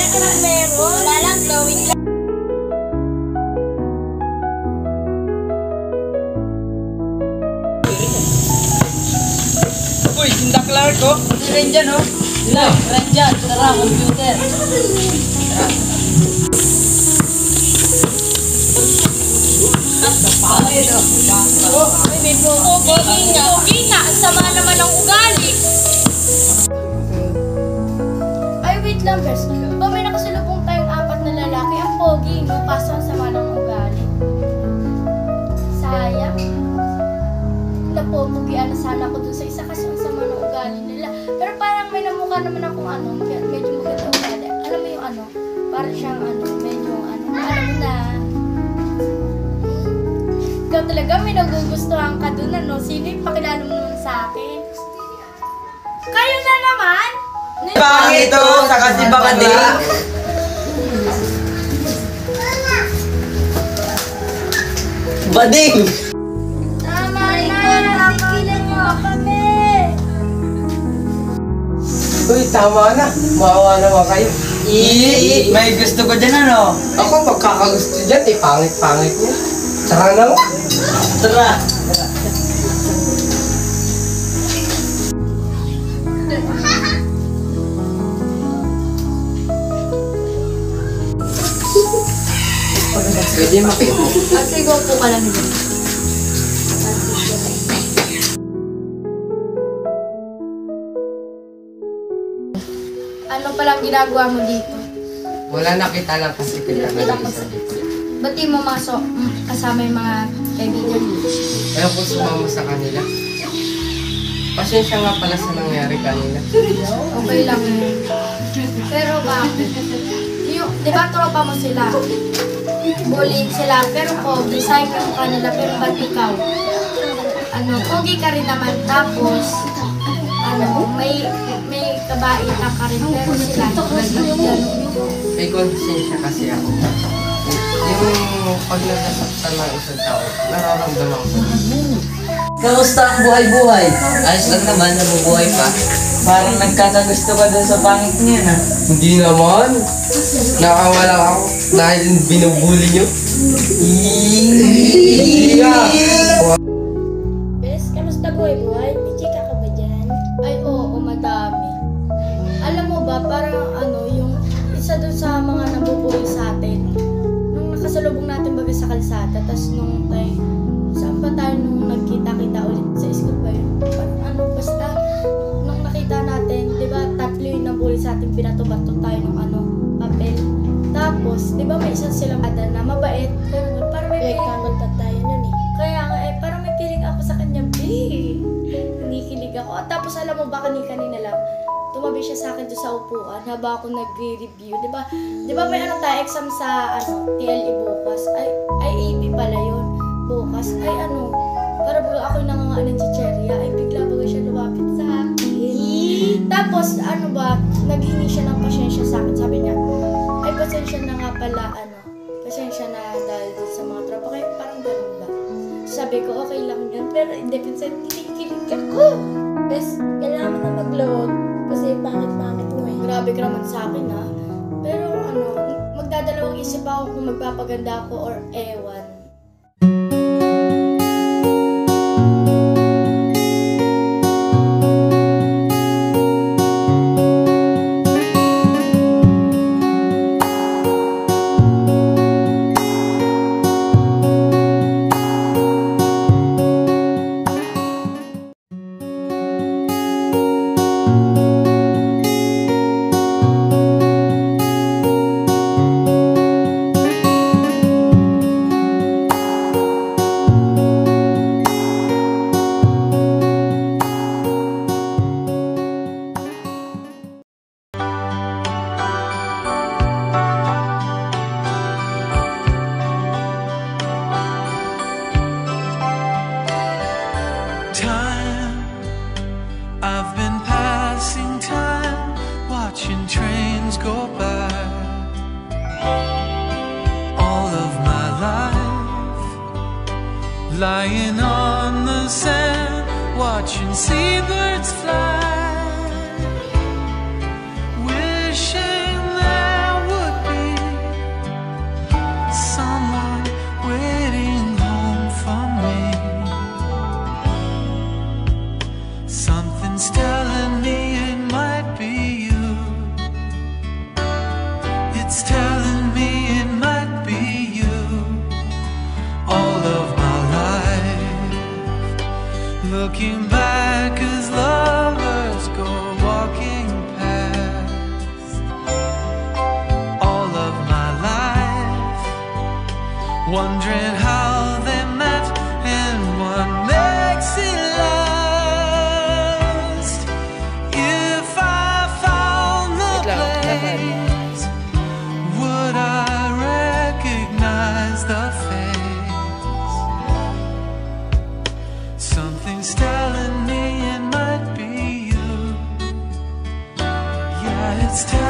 Anong meron? Wala lang, glowing lang. Uy, Sinda Clark ko. Ren dyan, oh. Dilaw, ren dyan. Tara, computer. Ay, may pogi nga. Pogi nga. Ang sama naman ng ugali. Ay, wait lang, Bes. Ba, may nakasalubong tayong 4 na lalaki. Ang pogi, no? Kaso ang sama ng ugali. Sayang. Napopogian na sana ako dun sa isa kasi ang sama ng ugali nila. Pero parang may namukha naman akong medyo maganda ugali. Alam mo yung parang siyang medyo alam mo na. Ikaw talaga may nagugustuhan ka dun, Sino yung pakilala mo naman sa akin? Kayo na naman? Pangit to, saka si Bakading. Bading! Tama na! Tigilan mo kami! Uy, tama na. Maawa naman kayo. May gusto ko dyan, ano? Ako, pagkakagusto dyan, pangit-pangit niya. Tsaka na mo. Tara! Pwede makita. Sige po ka lang dito. Ano palang ginagawa mo dito? Wala, nakita lang kasi kita na isa dito. Ba't di mo kasama yung mga kaibigan mo? Ayaw ko sumama sa kanila. Pasensya nga pala sa nangyari kanina. Okay lang yun. Pero bakit? Di ba tropa mo sila? Bullying sila, pero pogi, sayang yung kanila, pero ba't ikaw? Pogi ka rin naman, tapos, may kabaitan ka rin, pero sila, ganun. May konsensya kasi ako. Yung pag nasasaktan ng isang tao, nararamdaman ko. Kamusta ang buhay-buhay? Ayos lang naman, nabubuhay pa. Parang nagkakagusto ka dun sa pangit niya, na. Hindi naman. Nakawala ako dahil binubuli niyo. Bes, kamusta buhay-buhay? May chika ka ba dyan? Ay, oo, madami. Alam mo ba, parang yung isa dun sa mga nabubuhay sa atin, nung nakasalubong natin baga sa kalsada, tas nung saan ba tayo nung nagkita-kita ulit sa school ba yun? Parang basta, nung nakita natin, di ba, 3 yung nabuli sa atin, binato-bato tayo ng papel. Tapos, di ba may isang silang ada na mabait, pero parang may feeling pa tayo nun eh. Kaya nga parang may feeling ako sa kanya, Nanikilig ako. At tapos alam mo ba, kanina lang, tumabi siya sa akin doon sa upuan habang ako nagre-review. Di ba may exam sa TLE bukas? Ay AP pala yun. Bukas. Para baga ako yung nangangaan ng chicherya, ay bigla baga siya lumapit sa akin. Tapos, naghingi siya ng pasyensya sa akin. Sabi niya, ay pasensya na nga pala, pasensya na dahil sa mga tropa. Kaya parang ganun ba? Sabi ko, okay lang yan. Pero hindi, pinsan, kinikilig ako. Bes, kailangan mo na mag-load. Kasi pangit-pangit mo eh. Grabe ka naman sa akin ha. Pero magdadalawang isip ako kung magpapaganda ako or ewan. I've been passing time, watching trains go by. All of my life, lying on the sand, watching seabirds fly, wishing there wondering how they met and what makes it last. If I found the place, would I recognize the face? Something's telling me it might be you. Yeah, it's telling